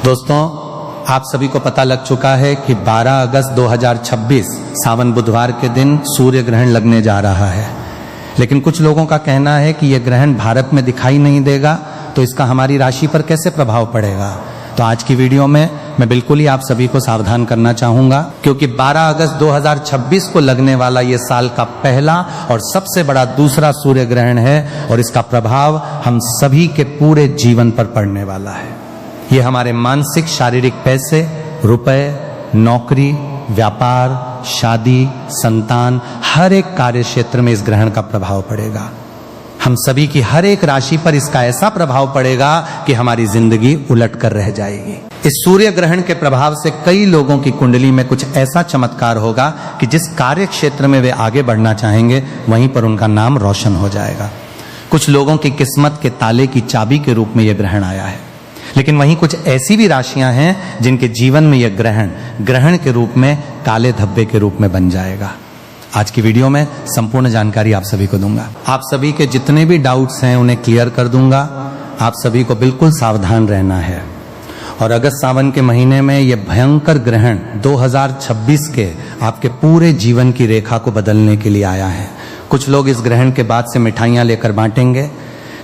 दोस्तों, आप सभी को पता लग चुका है कि 12 अगस्त 2026 सावन बुधवार के दिन सूर्य ग्रहण लगने जा रहा है। लेकिन कुछ लोगों का कहना है कि यह ग्रहण भारत में दिखाई नहीं देगा, तो इसका हमारी राशि पर कैसे प्रभाव पड़ेगा। तो आज की वीडियो में मैं बिल्कुल ही आप सभी को सावधान करना चाहूंगा, क्योंकि 12 अगस्त 2026 को लगने वाला ये साल का पहला और सबसे बड़ा दूसरा सूर्य ग्रहण है और इसका प्रभाव हम सभी के पूरे जीवन पर पड़ने वाला है। ये हमारे मानसिक शारीरिक पैसे, रुपए, नौकरी, व्यापार, शादी, संतान, हर एक कार्य क्षेत्र में इस ग्रहण का प्रभाव पड़ेगा। हम सभी की हर एक राशि पर इसका ऐसा प्रभाव पड़ेगा कि हमारी जिंदगी उलट कर रह जाएगी। इस सूर्य ग्रहण के प्रभाव से कई लोगों की कुंडली में कुछ ऐसा चमत्कार होगा कि जिस कार्य क्षेत्र में वे आगे बढ़ना चाहेंगे वहीं पर उनका नाम रोशन हो जाएगा। कुछ लोगों की किस्मत के ताले की चाबी के रूप में यह ग्रहण आया है। लेकिन वहीं कुछ ऐसी भी राशियां हैं जिनके जीवन में यह ग्रहण के रूप में काले धब्बे के रूप में बन जाएगा। आज की वीडियो में संपूर्ण जानकारी आप सभी को दूंगा। आप सभी के जितने भी डाउट्स हैं उन्हें क्लियर कर दूंगा। आप सभी को बिल्कुल सावधान रहना है। और अगस्त सावन के महीने में यह भयंकर ग्रहण 2026 के आपके पूरे जीवन की रेखा को बदलने के लिए आया है। कुछ लोग इस ग्रहण के बाद से मिठाइयां लेकर बांटेंगे,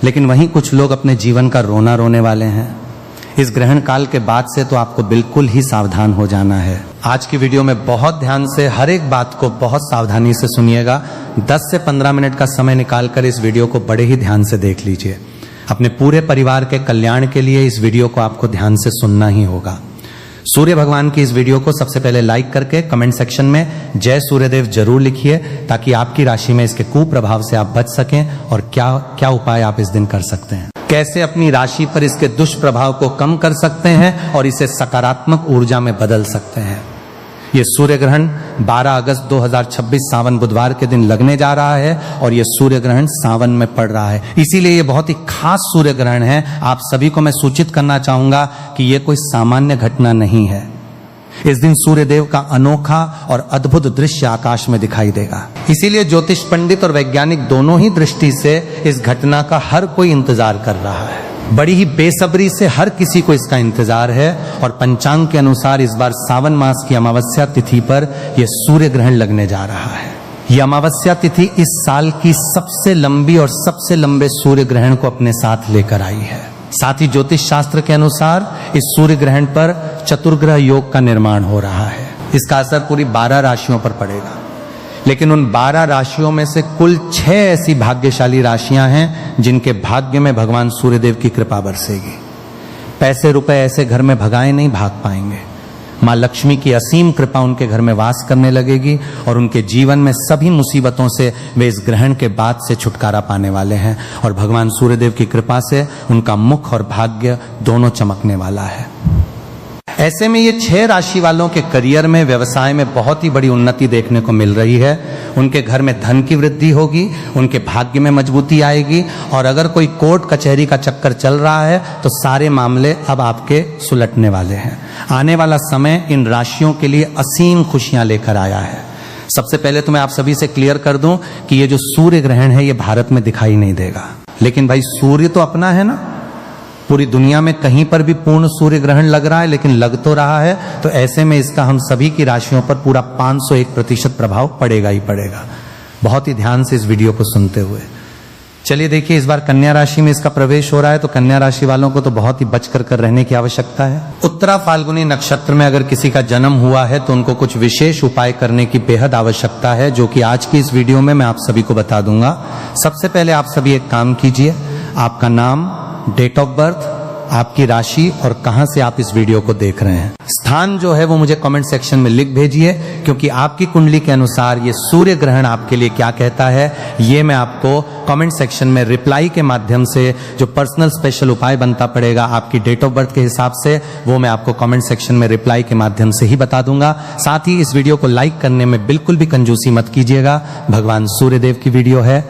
लेकिन वहीं कुछ लोग अपने जीवन का रोना रोने वाले हैं। इस ग्रहण काल के बाद से तो आपको बिल्कुल ही सावधान हो जाना है। आज की वीडियो में बहुत ध्यान से हर एक बात को बहुत सावधानी से सुनिएगा। 10 से 15 मिनट का समय निकालकर इस वीडियो को बड़े ही ध्यान से देख लीजिए। अपने पूरे परिवार के कल्याण के लिए इस वीडियो को आपको ध्यान से सुनना ही होगा। सूर्य भगवान की इस वीडियो को सबसे पहले लाइक करके कमेंट सेक्शन में जय सूर्यदेव जरूर लिखिए, ताकि आपकी राशि में इसके कुप्रभाव से आप बच सकें और क्या क्या उपाय आप इस दिन कर सकते हैं, कैसे अपनी राशि पर इसके दुष्प्रभाव को कम कर सकते हैं और इसे सकारात्मक ऊर्जा में बदल सकते हैं। ये सूर्य ग्रहण 12 अगस्त 2026 सावन बुधवार के दिन लगने जा रहा है और ये सूर्य ग्रहण सावन में पड़ रहा है, इसीलिए ये बहुत ही खास सूर्य ग्रहण है। आप सभी को मैं सूचित करना चाहूंगा कि ये कोई सामान्य घटना नहीं है। इस दिन सूर्य देव का अनोखा और अद्भुत दृश्य आकाश में दिखाई देगा। इसीलिए ज्योतिष पंडित और वैज्ञानिक दोनों ही दृष्टि से इस घटना का हर कोई इंतजार कर रहा है। बड़ी ही बेसब्री से हर किसी को इसका इंतजार है। और पंचांग के अनुसार इस बार सावन मास की अमावस्या तिथि पर यह सूर्य ग्रहण लगने जा रहा है। यह अमावस्या तिथि इस साल की सबसे लंबी और सबसे लंबे सूर्य ग्रहण को अपने साथ लेकर आई है। साथ ही ज्योतिष शास्त्र के अनुसार इस सूर्य ग्रहण पर चतुर्ग्रह योग का निर्माण हो रहा है। इसका असर पूरी 12 राशियों पर पड़ेगा। लेकिन उन 12 राशियों में से कुल 6 ऐसी भाग्यशाली राशियां हैं जिनके भाग्य में भगवान सूर्यदेव की कृपा बरसेगी। पैसे रुपए ऐसे घर में भगाए नहीं भाग पाएंगे। मां लक्ष्मी की असीम कृपा उनके घर में वास करने लगेगी और उनके जीवन में सभी मुसीबतों से वे इस ग्रहण के बाद से छुटकारा पाने वाले हैं। और भगवान सूर्यदेव की कृपा से उनका मुख और भाग्य दोनों चमकने वाला है। ऐसे में ये 6 राशि वालों के करियर में, व्यवसाय में बहुत ही बड़ी उन्नति देखने को मिल रही है। उनके घर में धन की वृद्धि होगी, उनके भाग्य में मजबूती आएगी। और अगर कोई कोर्ट कचहरी का चक्कर चल रहा है तो सारे मामले अब आपके सुलटने वाले हैं। आने वाला समय इन राशियों के लिए असीम खुशियां लेकर आया है। सबसे पहले तो मैं आप सभी से क्लियर कर दूं कि ये जो सूर्य ग्रहण है ये भारत में दिखाई नहीं देगा। लेकिन भाई, सूर्य तो अपना है ना। पूरी दुनिया में कहीं पर भी पूर्ण सूर्य ग्रहण लग रहा है, लेकिन लग तो रहा है। तो ऐसे में इसका हम सभी की राशियों पर पूरा 501% प्रभाव पड़ेगा ही पड़ेगा। बहुत ही ध्यान से इस वीडियो को सुनते हुए चलिए देखिए, इस बार कन्या राशि में इसका प्रवेश हो रहा है, तो कन्या राशि वालों को तो बहुत ही बचकर कर रहने की आवश्यकता है। उत्तरा फाल्गुनी नक्षत्र में अगर किसी का जन्म हुआ है तो उनको कुछ विशेष उपाय करने की बेहद आवश्यकता है, जो कि आज की इस वीडियो में मैं आप सभी को बता दूंगा। सबसे पहले आप सभी एक काम कीजिए, आपका नाम, डेट ऑफ बर्थ, आपकी राशि और कहां से आप इस वीडियो को देख रहे हैं, स्थान जो है वो मुझे कमेंट सेक्शन में लिख भेजिए, क्योंकि आपकी कुंडली के अनुसार ये सूर्य ग्रहण आपके लिए क्या कहता है ये मैं आपको कमेंट सेक्शन में रिप्लाई के माध्यम से, जो पर्सनल स्पेशल उपाय बनता पड़ेगा आपकी डेट ऑफ बर्थ के हिसाब से, वो मैं आपको कमेंट सेक्शन में रिप्लाई के माध्यम से ही बता दूंगा। साथ ही इस वीडियो को लाइक करने में बिल्कुल भी कंजूसी मत कीजिएगा। भगवान सूर्यदेव की वीडियो है।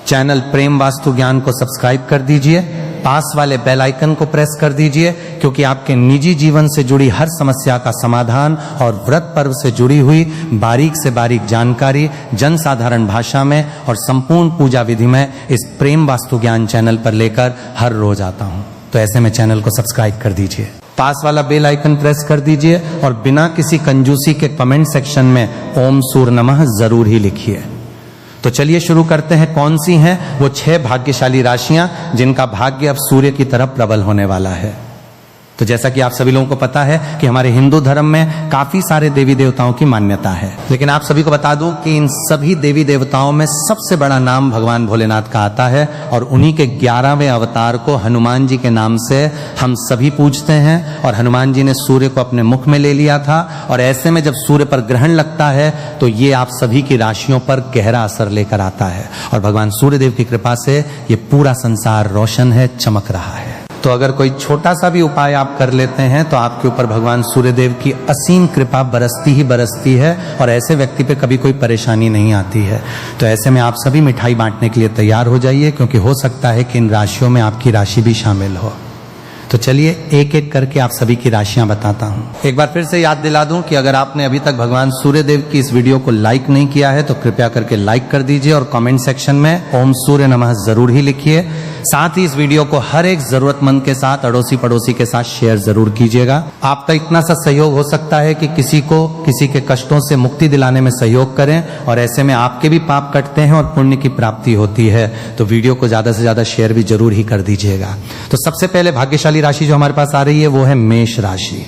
चैनल प्रेम वास्तु ज्ञान को सब्सक्राइब कर दीजिए, पास वाले बेल आइकन को प्रेस कर दीजिए, क्योंकि आपके निजी जीवन से जुड़ी हर समस्या का समाधान और व्रत पर्व से जुड़ी हुई बारीक से बारीक जानकारी जन साधारण भाषा में और संपूर्ण पूजा विधि में इस प्रेम वास्तु ज्ञान चैनल पर लेकर हर रोज आता हूं। तो ऐसे में चैनल को सब्सक्राइब कर दीजिए। पास वाला बेल आइकन प्रेस कर दीजिए और बिना किसी कंजूसी के कमेंट सेक्शन में ओम सूर्य नमः जरूर ही लिखिए। तो चलिए शुरू करते हैं। कौन सी हैं वो 6 भाग्यशाली राशियां जिनका भाग्य अब सूर्य की तरफ प्रबल होने वाला है। तो जैसा कि आप सभी लोगों को पता है कि हमारे हिंदू धर्म में काफी सारे देवी देवताओं की मान्यता है, लेकिन आप सभी को बता दूं कि इन सभी देवी देवताओं में सबसे बड़ा नाम भगवान भोलेनाथ का आता है और उन्हीं के 11वें अवतार को हनुमान जी के नाम से हम सभी पूजते हैं। और हनुमान जी ने सूर्य को अपने मुख में ले लिया था और ऐसे में जब सूर्य पर ग्रहण लगता है तो ये आप सभी की राशियों पर गहरा असर लेकर आता है और भगवान सूर्यदेव की कृपा से ये पूरा संसार रोशन है, चमक रहा है। तो अगर कोई छोटा सा भी उपाय आप कर लेते हैं तो आपके ऊपर भगवान सूर्यदेव की असीम कृपा बरसती ही बरसती है और ऐसे व्यक्ति पे कभी कोई परेशानी नहीं आती है। तो ऐसे में आप सभी मिठाई बांटने के लिए तैयार हो जाइए, क्योंकि हो सकता है कि इन राशियों में आपकी राशि भी शामिल हो। तो चलिए एक एक करके आप सभी की राशियां बताता हूं। एक बार फिर से याद दिला दूं कि अगर आपने अभी तक भगवान सूर्यदेव की इस वीडियो को लाइक नहीं किया है तो कृपया करके लाइक कर दीजिए और कमेंट सेक्शन में ओम सूर्य नमः जरूर ही लिखिए। साथ ही इस वीडियो को हर एक जरूरतमंद के साथ, अड़ोसी पड़ोसी के साथ शेयर जरूर कीजिएगा। आपका इतना सा सहयोग हो सकता है कि किसी को किसी के कष्टों से मुक्ति दिलाने में सहयोग करें और ऐसे में आपके भी पाप कटते हैं और पुण्य की प्राप्ति होती है। तो वीडियो को ज्यादा से ज्यादा शेयर भी जरूर ही कर दीजिएगा। तो सबसे पहले भाग्यशाली राशि जो हमारे पास आ रही है वो है मेष राशि।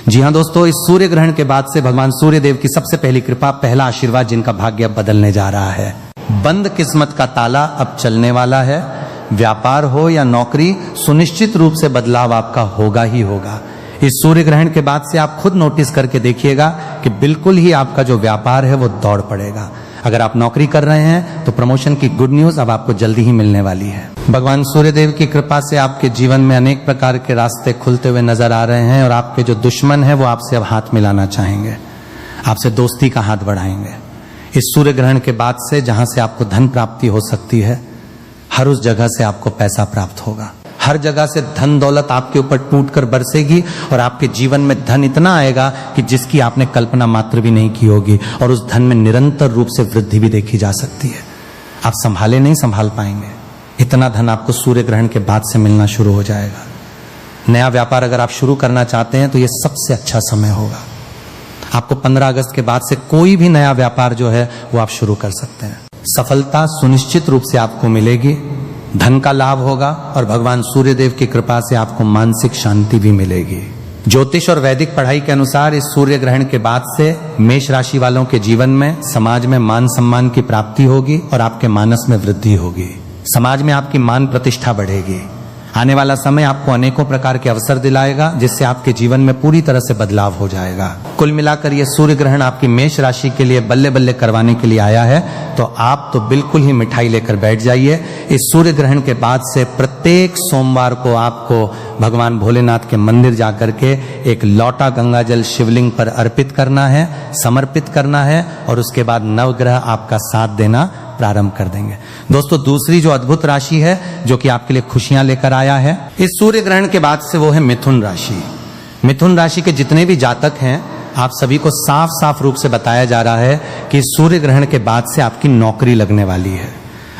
जी हाँ दोस्तों, इस सूर्य ग्रहण के बाद से भगवान सूर्यदेव की सबसे पहली कृपा, पहला आशीर्वाद जिनका भाग्य अब बदलने जा रहा है। बंद किस्मत का ताला अब चलने वाला है। व्यापार हो या नौकरी, सुनिश्चित रूप से बदलाव आपका होगा ही होगा। इस सूर्य ग्रहण के बाद से आप खुद नोटिस करके देखिएगा कि बिल्कुल ही आपका जो व्यापार है वो दौड़ पड़ेगा। अगर आप नौकरी कर रहे हैं तो प्रमोशन की गुड न्यूज अब आपको जल्दी ही मिलने वाली है। भगवान सूर्यदेव की कृपा से आपके जीवन में अनेक प्रकार के रास्ते खुलते हुए नजर आ रहे हैं और आपके जो दुश्मन है वो आपसे अब हाथ मिलाना चाहेंगे, आपसे दोस्ती का हाथ बढ़ाएंगे। इस सूर्य ग्रहण के बाद से जहां से आपको धन प्राप्ति हो सकती है, हर उस जगह से आपको पैसा प्राप्त होगा। हर जगह से धन दौलत आपके ऊपर टूट कर बरसेगी और आपके जीवन में धन इतना आएगा कि जिसकी आपने कल्पना मात्र भी नहीं की होगी और उस धन में निरंतर रूप से वृद्धि भी देखी जा सकती है। आप संभाले नहीं संभाल पाएंगे, इतना धन आपको सूर्य ग्रहण के बाद से मिलना शुरू हो जाएगा। नया व्यापार अगर आप शुरू करना चाहते हैं तो यह सबसे अच्छा समय होगा। आपको 15 अगस्त के बाद से कोई भी नया व्यापार जो है वो आप शुरू कर सकते हैं। सफलता सुनिश्चित रूप से आपको मिलेगी, धन का लाभ होगा और भगवान सूर्यदेव की कृपा से आपको मानसिक शांति भी मिलेगी। ज्योतिष और वैदिक पढ़ाई के अनुसार इस सूर्य ग्रहण के बाद से मेष राशि वालों के जीवन में समाज में मान सम्मान की प्राप्ति होगी और आपके मानस में वृद्धि होगी। समाज में आपकी मान प्रतिष्ठा बढ़ेगी। आने वाला समय आपको अनेकों प्रकार के अवसर दिलाएगा जिससे आपके जीवन में पूरी तरह से बदलाव हो जाएगा। कुल मिलाकर यह सूर्य ग्रहण आपकी मेष राशि के लिए बल्ले बल्ले करवाने के लिए आया है, तो आप तो बिल्कुल ही मिठाई लेकर बैठ जाइए। इस सूर्य ग्रहण के बाद से प्रत्येक सोमवार को आपको भगवान भोलेनाथ के मंदिर जाकर के एक लौटा गंगा जल शिवलिंग पर अर्पित करना है, समर्पित करना है और उसके बाद नवग्रह आपका साथ देना प्रारंभ कर देंगे। दोस्तों, दूसरी जो अद्भुत राशि है जो कि आपके लिए खुशियां लेकर आया है इस सूर्य ग्रहण के बाद से वो है मिथुन राशि। मिथुन राशि के जितने भी जातक हैं, आप सभी को साफ साफ रूप से बताया जा रहा है कि सूर्य ग्रहण के बाद से आपकी नौकरी लगने वाली है।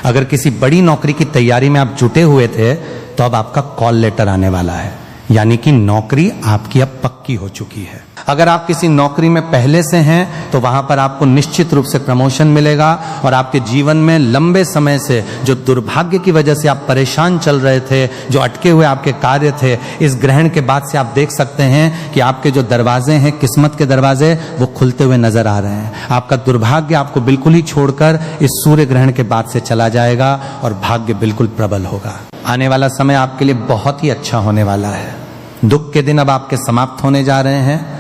अगर किसी बड़ी नौकरी की तैयारी में आप जुटे हुए थे तो अब आपका कॉल लेटर आने वाला है, यानी कि नौकरी आपकी अब पक्की हो चुकी है। अगर आप किसी नौकरी में पहले से हैं तो वहां पर आपको निश्चित रूप से प्रमोशन मिलेगा और आपके जीवन में लंबे समय से जो दुर्भाग्य की वजह से आप परेशान चल रहे थे, जो अटके हुए आपके कार्य थे, इस ग्रहण के बाद से आप देख सकते हैं कि आपके जो दरवाजे हैं, किस्मत के दरवाजे, वो खुलते हुए नजर आ रहे हैं। आपका दुर्भाग्य आपको बिल्कुल ही छोड़कर इस सूर्य ग्रहण के बाद से चला जाएगा और भाग्य बिल्कुल प्रबल होगा। आने वाला समय आपके लिए बहुत ही अच्छा होने वाला है। दुख के दिन अब आपके समाप्त होने जा रहे हैं।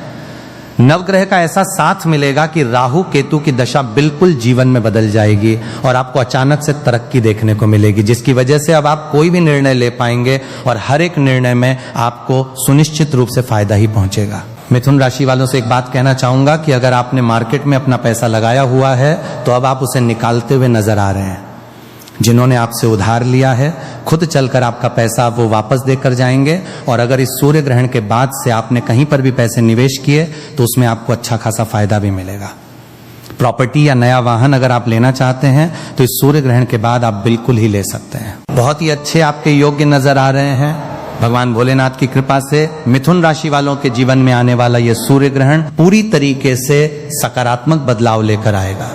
नवग्रह का ऐसा साथ मिलेगा कि राहु केतु की दशा बिल्कुल जीवन में बदल जाएगी और आपको अचानक से तरक्की देखने को मिलेगी, जिसकी वजह से अब आप कोई भी निर्णय ले पाएंगे और हर एक निर्णय में आपको सुनिश्चित रूप से फायदा ही पहुंचेगा। मिथुन राशि वालों से एक बात कहना चाहूंगा कि अगर आपने मार्केट में अपना पैसा लगाया हुआ है तो अब आप उसे निकालते हुए नजर आ रहे हैं। जिन्होंने आपसे उधार लिया है, खुद चलकर आपका पैसा वो वापस देकर जाएंगे और अगर इस सूर्य ग्रहण के बाद से आपने कहीं पर भी पैसे निवेश किए तो उसमें आपको अच्छा खासा फायदा भी मिलेगा। प्रॉपर्टी या नया वाहन अगर आप लेना चाहते हैं तो इस सूर्य ग्रहण के बाद आप बिल्कुल ही ले सकते हैं। बहुत ही अच्छे आपके योग्य नजर आ रहे हैं। भगवान भोलेनाथ की कृपा से मिथुन राशि वालों के जीवन में आने वाला यह सूर्य ग्रहण पूरी तरीके से सकारात्मक बदलाव लेकर आएगा।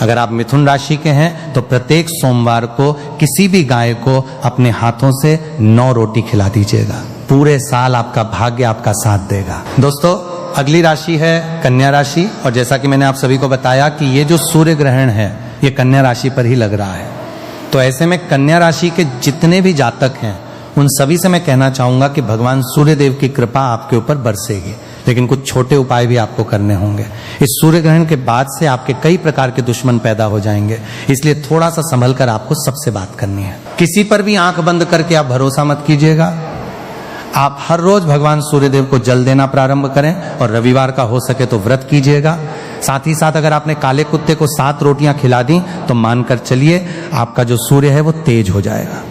अगर आप मिथुन राशि के हैं तो प्रत्येक सोमवार को किसी भी गाय को अपने हाथों से 9 रोटी खिला दीजिएगा। पूरे साल आपका भाग्य आपका साथ देगा। दोस्तों, अगली राशि है कन्या राशि, और जैसा कि मैंने आप सभी को बताया कि ये जो सूर्य ग्रहण है ये कन्या राशि पर ही लग रहा है। तो ऐसे में कन्या राशि के जितने भी जातक हैं उन सभी से मैं कहना चाहूंगा कि भगवान सूर्य देव की कृपा आपके ऊपर बरसेगी, लेकिन कुछ छोटे उपाय भी आपको करने होंगे। इस सूर्य ग्रहण के बाद से आपके कई प्रकार के दुश्मन पैदा हो जाएंगे, इसलिए थोड़ा सा संभल कर आपको सबसे बात करनी है। किसी पर भी आंख बंद करके आप भरोसा मत कीजिएगा। आप हर रोज भगवान सूर्यदेव को जल देना प्रारंभ करें और रविवार का हो सके तो व्रत कीजिएगा। साथ ही साथ अगर आपने काले कुत्ते को 7 रोटियां खिला दी तो मानकर चलिए आपका जो सूर्य है वो तेज हो जाएगा।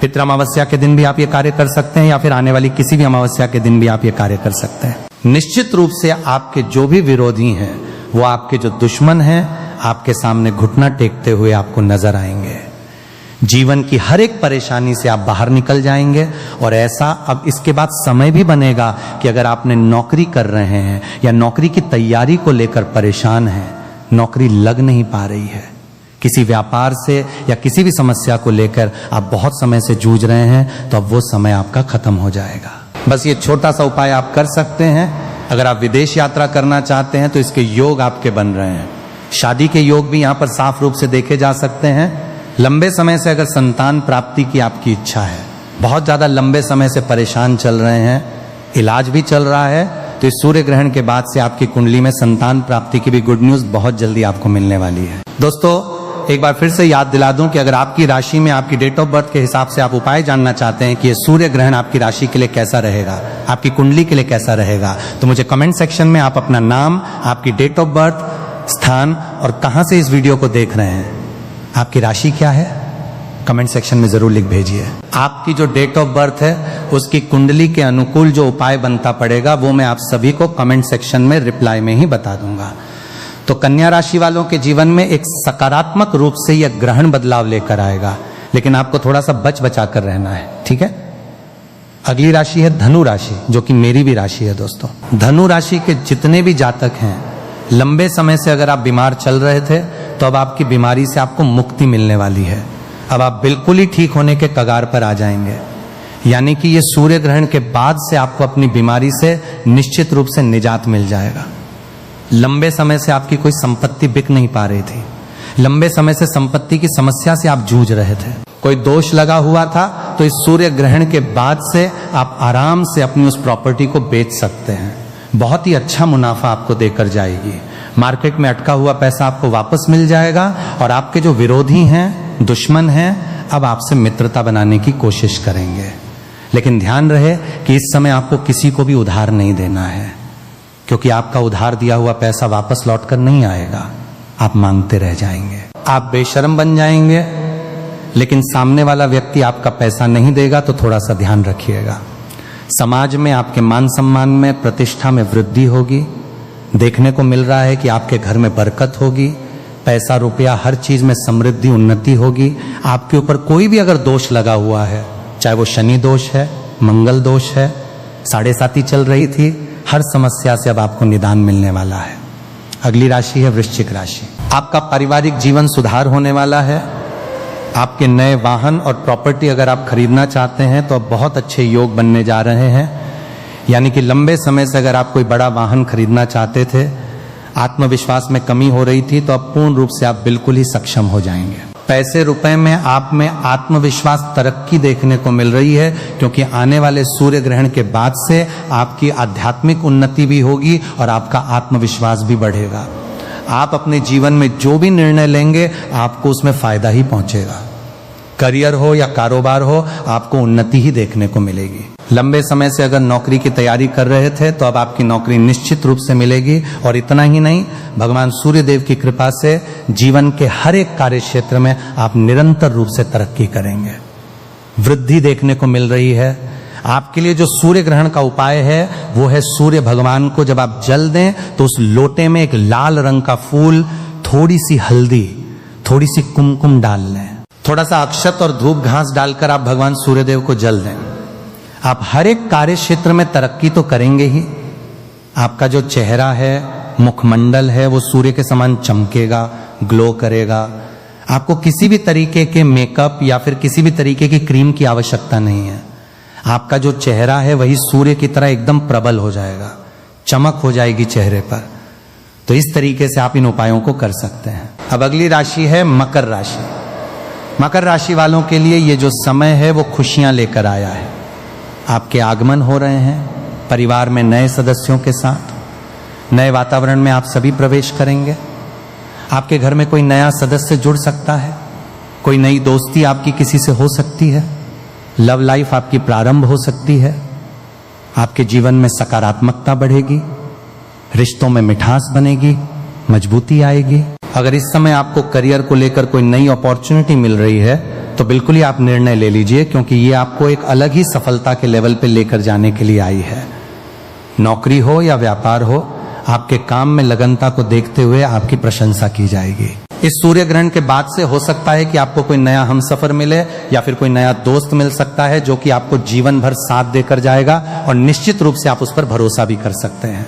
पितृ अमावस्या के दिन भी आप ये कार्य कर सकते हैं, या फिर आने वाली किसी भी अमावस्या के दिन भी आप ये कार्य कर सकते हैं। निश्चित रूप से आपके जो भी विरोधी हैं, वो आपके जो दुश्मन हैं, आपके सामने घुटना टेकते हुए आपको नजर आएंगे। जीवन की हर एक परेशानी से आप बाहर निकल जाएंगे। और ऐसा अब इसके बाद समय भी बनेगा कि अगर आपने नौकरी कर रहे हैं या नौकरी की तैयारी को लेकर परेशान हैं, नौकरी लग नहीं पा रही है, किसी व्यापार से या किसी भी समस्या को लेकर आप बहुत समय से जूझ रहे हैं, तो अब वो समय आपका खत्म हो जाएगा। बस ये छोटा सा उपाय आप कर सकते हैं। अगर आप विदेश यात्रा करना चाहते हैं तो इसके योग आपके बन रहे हैं। शादी के योग भी यहाँ पर साफ रूप से देखे जा सकते हैं। लंबे समय से अगर संतान प्राप्ति की आपकी इच्छा है, बहुत ज्यादा लंबे समय से परेशान चल रहे हैं, इलाज भी चल रहा है, तो इस सूर्य ग्रहण के बाद से आपकी कुंडली में संतान प्राप्ति की भी गुड न्यूज बहुत जल्दी आपको मिलने वाली है। दोस्तों, एक बार फिर से याद दिला दूं कि अगर आपकी राशि में आपकी डेट ऑफ बर्थ के हिसाब से आप उपाय जानना चाहते हैं कि ये सूर्य ग्रहण आपकी राशि के लिए कैसा रहेगा, आपकी कुंडली के लिए कैसा रहेगा, तो मुझे कमेंट सेक्शन में आप अपना नाम, आपकी डेट ऑफ बर्थ, स्थान और कहां से इस वीडियो को देख रहे हैं, आपकी राशि क्या है, कमेंट सेक्शन में जरूर लिख भेजिए। आपकी जो डेट ऑफ बर्थ है उसकी कुंडली के अनुकूल जो उपाय बनता पड़ेगा वो मैं आप सभी को कमेंट सेक्शन में रिप्लाई में ही बता दूंगा। तो कन्या राशि वालों के जीवन में एक सकारात्मक रूप से यह ग्रहण बदलाव लेकर आएगा, लेकिन आपको थोड़ा सा बच बचा कर रहना है, ठीक है। अगली राशि है धनु राशि, जो कि मेरी भी राशि है। दोस्तों, धनु राशि के जितने भी जातक हैं, लंबे समय से अगर आप बीमार चल रहे थे तो अब आपकी बीमारी से आपको मुक्ति मिलने वाली है। अब आप बिल्कुल ही ठीक होने के कगार पर आ जाएंगे। यानी कि ये सूर्य ग्रहण के बाद से आपको अपनी बीमारी से निश्चित रूप से निजात मिल जाएगा। लंबे समय से आपकी कोई संपत्ति बिक नहीं पा रही थी, लंबे समय से संपत्ति की समस्या से आप जूझ रहे थे, कोई दोष लगा हुआ था, तो इस सूर्य ग्रहण के बाद से आप आराम से अपनी उस प्रॉपर्टी को बेच सकते हैं। बहुत ही अच्छा मुनाफा आपको देकर जाएगी। मार्केट में अटका हुआ पैसा आपको वापस मिल जाएगा और आपके जो विरोधी हैं, दुश्मन हैं, अब आपसे मित्रता बनाने की कोशिश करेंगे। लेकिन ध्यान रहे कि इस समय आपको किसी को भी उधार नहीं देना है, क्योंकि आपका उधार दिया हुआ पैसा वापस लौटकर नहीं आएगा, आप मांगते रह जाएंगे। आप बेशर्म बन जाएंगे, लेकिन सामने वाला व्यक्ति आपका पैसा नहीं देगा, तो थोड़ा सा ध्यान रखिएगा। समाज में आपके मान सम्मान में, प्रतिष्ठा में वृद्धि होगी। देखने को मिल रहा है कि आपके घर में बरकत होगी, पैसा रुपया हर चीज में समृद्धि उन्नति होगी। आपके ऊपर कोई भी अगर दोष लगा हुआ है, चाहे वो शनि दोष है, मंगल दोष है, 7.5 चल रही थी, हर समस्या से अब आपको निदान मिलने वाला है। अगली राशि है वृश्चिक राशि। आपका पारिवारिक जीवन सुधार होने वाला है। आपके नए वाहन और प्रॉपर्टी अगर आप खरीदना चाहते हैं तो अब बहुत अच्छे योग बनने जा रहे हैं। यानी कि लंबे समय से अगर आप कोई बड़ा वाहन खरीदना चाहते थे, आत्मविश्वास में कमी हो रही थी, तो अब पूर्ण रूप से आप बिल्कुल ही सक्षम हो जाएंगे। पैसे रुपए में आप में आत्मविश्वास तरक्की देखने को मिल रही है, क्योंकि आने वाले सूर्य ग्रहण के बाद से आपकी आध्यात्मिक उन्नति भी होगी और आपका आत्मविश्वास भी बढ़ेगा। आप अपने जीवन में जो भी निर्णय लेंगे आपको उसमें फायदा ही पहुंचेगा। करियर हो या कारोबार हो, आपको उन्नति ही देखने को मिलेगी। लंबे समय से अगर नौकरी की तैयारी कर रहे थे तो अब आपकी नौकरी निश्चित रूप से मिलेगी। और इतना ही नहीं, भगवान सूर्य देव की कृपा से जीवन के हर एक कार्य क्षेत्र में आप निरंतर रूप से तरक्की करेंगे। वृद्धि देखने को मिल रही है। आपके लिए जो सूर्य ग्रहण का उपाय है वो है, सूर्य भगवान को जब आप जल दें तो उस लोटे में एक लाल रंग का फूल, थोड़ी सी हल्दी, थोड़ी सी कुमकुम डाल लें, थोड़ा सा अक्षत और धूप घास डालकर आप भगवान सूर्यदेव को जल दें। आप हर एक कार्य क्षेत्र में तरक्की तो करेंगे ही, आपका जो चेहरा है, मुखमंडल है, वो सूर्य के समान चमकेगा, ग्लो करेगा। आपको किसी भी तरीके के मेकअप या फिर किसी भी तरीके की क्रीम की आवश्यकता नहीं है। आपका जो चेहरा है वही सूर्य की तरह एकदम प्रबल हो जाएगा, चमक हो जाएगी चेहरे पर। तो इस तरीके से आप इन उपायों को कर सकते हैं। अब अगली राशि है मकर राशि। मकर राशि वालों के लिए ये जो समय है वो खुशियां लेकर आया है। आपके आगमन हो रहे हैं, परिवार में नए सदस्यों के साथ नए वातावरण में आप सभी प्रवेश करेंगे। आपके घर में कोई नया सदस्य जुड़ सकता है, कोई नई दोस्ती आपकी किसी से हो सकती है, लव लाइफ आपकी प्रारंभ हो सकती है। आपके जीवन में सकारात्मकता बढ़ेगी, रिश्तों में मिठास बनेगी, मजबूती आएगी। अगर इस समय आपको करियर को लेकर कोई नई अपॉर्चुनिटी मिल रही है तो बिल्कुल ही आप निर्णय ले लीजिए, क्योंकि ये आपको एक अलग ही सफलता के लेवल पे लेकर जाने के लिए आई है। नौकरी हो या व्यापार हो, आपके काम में लगनता को देखते हुए आपकी प्रशंसा की जाएगी। इस सूर्य ग्रहण के बाद से हो सकता है कि आपको कोई नया हमसफर मिले या फिर कोई नया दोस्त मिल सकता है जो कि आपको जीवन भर साथ देकर जाएगा, और निश्चित रूप से आप उस पर भरोसा भी कर सकते हैं।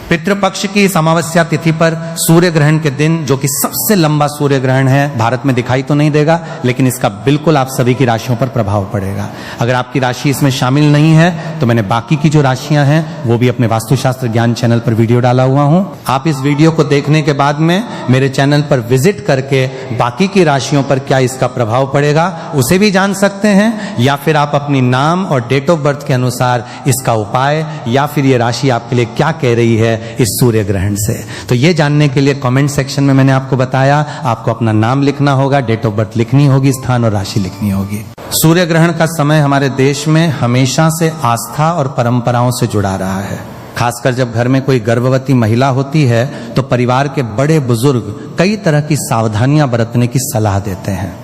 पितृपक्ष की इस अमावस्या तिथि पर सूर्य ग्रहण के दिन, जो कि सबसे लंबा सूर्य ग्रहण है, भारत में दिखाई तो नहीं देगा लेकिन इसका बिल्कुल आप सभी की राशियों पर प्रभाव पड़ेगा। अगर आपकी राशि इसमें शामिल नहीं है तो मैंने बाकी की जो राशियां हैं वो भी अपने वास्तुशास्त्र ज्ञान चैनल पर वीडियो डाला हुआ हूं। आप इस वीडियो को देखने के बाद में मेरे चैनल पर विजिट करके बाकी की राशियों पर क्या इसका प्रभाव पड़ेगा उसे भी जान सकते हैं, या फिर आप अपनी नाम और डेट ऑफ बर्थ के अनुसार इसका उपाय या फिर ये राशि आपके लिए क्या कह रही है इस सूर्य ग्रहण से। तो ये जानने के लिए कमेंट सेक्शन में मैंने आपको बताया, आपको अपना नाम लिखना होगा, डेट ऑफ बर्थ लिखनी होगी, स्थान और राशि लिखनी होगी। सूर्य ग्रहण का समय हमारे देश में हमेशा से आस्था और परंपराओं से जुड़ा रहा है। खासकर जब घर में कोई गर्भवती महिला होती है तो परिवार के बड़े बुजुर्ग कई तरह की सावधानियां बरतने की सलाह देते हैं।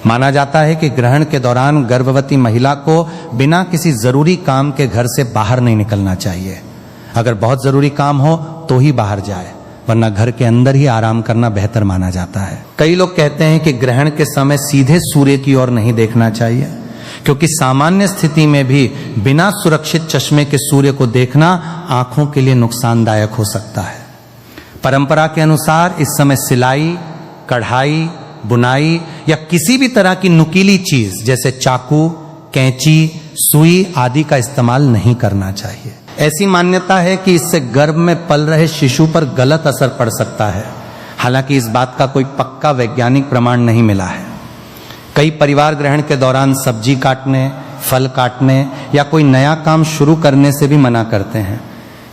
माना जाता है कि ग्रहण के दौरान गर्भवती महिला को बिना किसी जरूरी काम के घर से बाहर नहीं निकलना चाहिए। अगर बहुत जरूरी काम हो तो ही बाहर जाए, वरना घर के अंदर ही आराम करना बेहतर माना जाता है। कई लोग कहते हैं कि ग्रहण के समय सीधे सूर्य की ओर नहीं देखना चाहिए, क्योंकि सामान्य स्थिति में भी बिना सुरक्षित चश्मे के सूर्य को देखना आंखों के लिए नुकसानदायक हो सकता है। परंपरा के अनुसार इस समय सिलाई, कढ़ाई, बुनाई या किसी भी तरह की नुकीली चीज जैसे चाकू, कैंची, सुई आदि का इस्तेमाल नहीं करना चाहिए। ऐसी मान्यता है कि इससे गर्भ में पल रहे शिशु पर गलत असर पड़ सकता है। हालांकि इस बात का कोई पक्का वैज्ञानिक प्रमाण नहीं मिला है। कई परिवार ग्रहण के दौरान सब्जी काटने, फल काटने या कोई नया काम शुरू करने से भी मना करते हैं।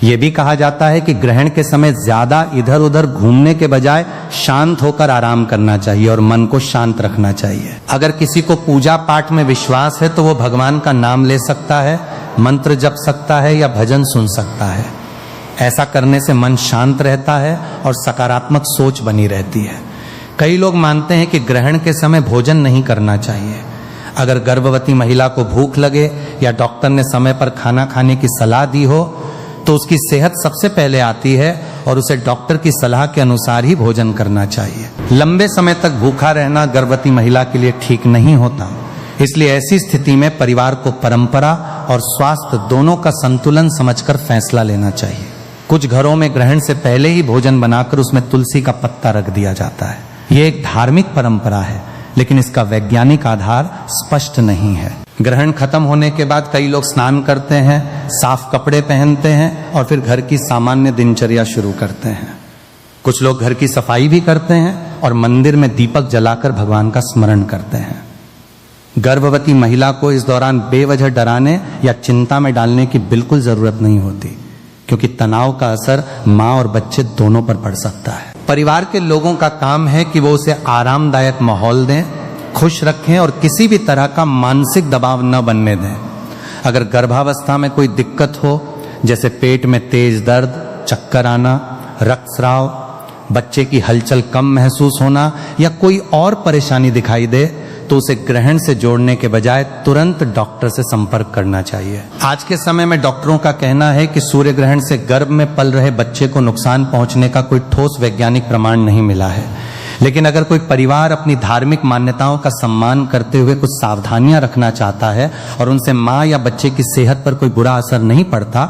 यह भी कहा जाता है कि ग्रहण के समय ज्यादा इधर उधर घूमने के बजाय शांत होकर आराम करना चाहिए और मन को शांत रखना चाहिए। अगर किसी को पूजा पाठ में विश्वास है तो वो भगवान का नाम ले सकता है, मंत्र जप सकता है या भजन सुन सकता है। ऐसा करने से मन शांत रहता है और सकारात्मक सोच बनी रहती है। कई लोग मानते हैं कि ग्रहण के समय भोजन नहीं करना चाहिए। अगर गर्भवती महिला को भूख लगे या डॉक्टर ने समय पर खाना खाने की सलाह दी हो तो उसकी सेहत सबसे पहले आती है और उसे डॉक्टर की सलाह के अनुसार ही भोजन करना चाहिए। लंबे समय तक भूखा रहना गर्भवती महिला के लिए ठीक नहीं होता, इसलिए ऐसी स्थिति में परिवार को परंपरा और स्वास्थ्य दोनों का संतुलन समझकर फैसला लेना चाहिए। कुछ घरों में ग्रहण से पहले ही भोजन बनाकर उसमें तुलसी का पत्ता रख दिया जाता है। यह एक धार्मिक परंपरा है, लेकिन इसका वैज्ञानिक आधार स्पष्ट नहीं है। ग्रहण खत्म होने के बाद कई लोग स्नान करते हैं, साफ कपड़े पहनते हैं और फिर घर की सामान्य दिनचर्या शुरू करते हैं। कुछ लोग घर की सफाई भी करते हैं और मंदिर में दीपक जलाकर भगवान का स्मरण करते हैं। गर्भवती महिला को इस दौरान बेवजह डराने या चिंता में डालने की बिल्कुल जरूरत नहीं होती, क्योंकि तनाव का असर माँ और बच्चे दोनों पर पड़ सकता है। परिवार के लोगों का काम है कि वो उसे आरामदायक माहौल दें, खुश रखें और किसी भी तरह का मानसिक दबाव न बनने दें। अगर गर्भावस्था में कोई दिक्कत हो, जैसे पेट में तेज दर्द, चक्कर आना, रक्तस्राव, बच्चे की हलचल कम महसूस होना या कोई और परेशानी दिखाई दे, तो उसे ग्रहण से जोड़ने के बजाय तुरंत डॉक्टर से संपर्क करना चाहिए। आज के समय में डॉक्टरों का कहना है कि सूर्य ग्रहण से गर्भ में पल रहे बच्चे को नुकसान पहुंचने का कोई ठोस वैज्ञानिक प्रमाण नहीं मिला है, लेकिन अगर कोई परिवार अपनी धार्मिक मान्यताओं का सम्मान करते हुए कुछ सावधानियां रखना चाहता है और उनसे मां या बच्चे की सेहत पर कोई बुरा असर नहीं पड़ता,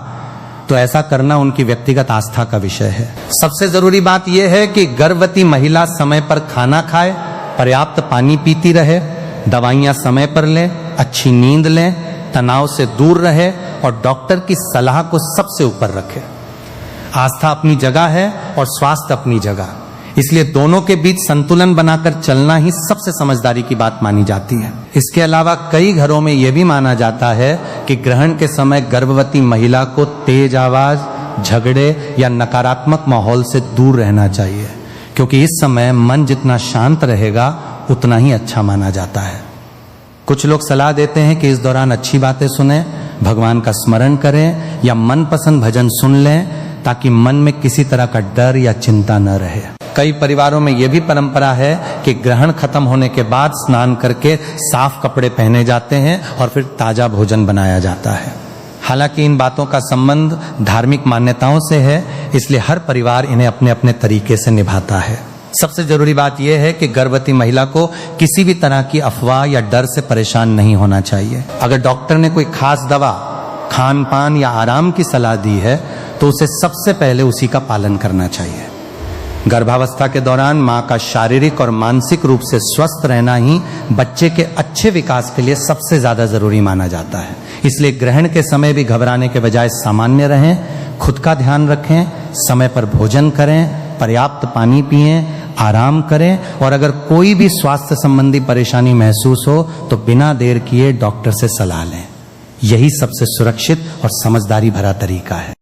तो ऐसा करना उनकी व्यक्तिगत आस्था का विषय है। सबसे जरूरी बात यह है कि गर्भवती महिला समय पर खाना खाए, पर्याप्त पानी पीती रहे, दवाइयां समय पर ले, अच्छी नींद ले, तनाव से दूर रहे और डॉक्टर की सलाह को सबसे ऊपर रखे। आस्था अपनी जगह है और स्वास्थ्य अपनी जगह, इसलिए दोनों के बीच संतुलन बनाकर चलना ही सबसे समझदारी की बात मानी जाती है। इसके अलावा कई घरों में यह भी माना जाता है कि ग्रहण के समय गर्भवती महिला को तेज आवाज, झगड़े या नकारात्मक माहौल से दूर रहना चाहिए, क्योंकि इस समय मन जितना शांत रहेगा उतना ही अच्छा माना जाता है। कुछ लोग सलाह देते हैं कि इस दौरान अच्छी बातें सुने, भगवान का स्मरण करें या मनपसंद भजन सुन लें, ताकि मन में किसी तरह का डर या चिंता न रहे। कई परिवारों में यह भी परंपरा है कि ग्रहण खत्म होने के बाद स्नान करके साफ कपड़े पहने जाते हैं और फिर ताजा भोजन बनाया जाता है। हालांकि इन बातों का संबंध धार्मिक मान्यताओं से है, इसलिए हर परिवार इन्हें अपने अपने तरीके से निभाता है। सबसे जरूरी बात यह है कि गर्भवती महिला को किसी भी तरह की अफवाह या डर से परेशान नहीं होना चाहिए। अगर डॉक्टर ने कोई खास दवा, खान पान या आराम की सलाह दी है तो उसे सबसे पहले उसी का पालन करना चाहिए। गर्भावस्था के दौरान मां का शारीरिक और मानसिक रूप से स्वस्थ रहना ही बच्चे के अच्छे विकास के लिए सबसे ज्यादा जरूरी माना जाता है। इसलिए ग्रहण के समय भी घबराने के बजाय सामान्य रहें, खुद का ध्यान रखें, समय पर भोजन करें, पर्याप्त पानी पिएं, आराम करें और अगर कोई भी स्वास्थ्य संबंधी परेशानी महसूस हो तो बिना देर किए डॉक्टर से सलाह लें। यही सबसे सुरक्षित और समझदारी भरा तरीका है।